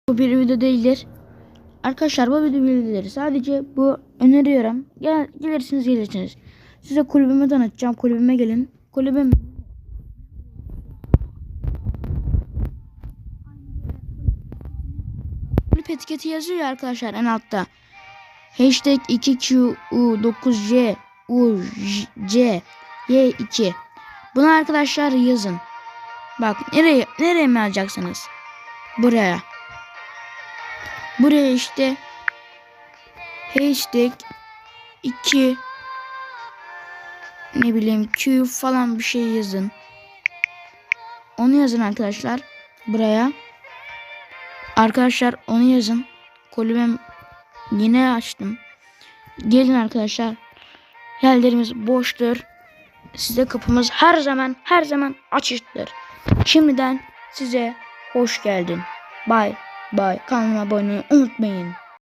Bu bir video değildir. Arkadaşlar bu video değildir. Sadece bu öneriyorum. Gelirsiniz. Size kulübümü tanıtacağım. Kulübüme gelin. Kulübüm kulüp etiketi yazıyor ya arkadaşlar en altta. Hashtag 2Q9C UC Y2. Bunu arkadaşlar yazın. Bak nereye mi yazacaksınız? Buraya işte hashtag 2 ne bileyim Q falan bir şey yazın. Onu yazın arkadaşlar buraya. Arkadaşlar onu yazın. Kulübüm yine açtım. Gelin arkadaşlar. Yerlerimiz boştur. Size kapımız her zaman açıktır. Şimdiden size hoş geldin. Bye. Kanalıma abone olmayı unutmayın.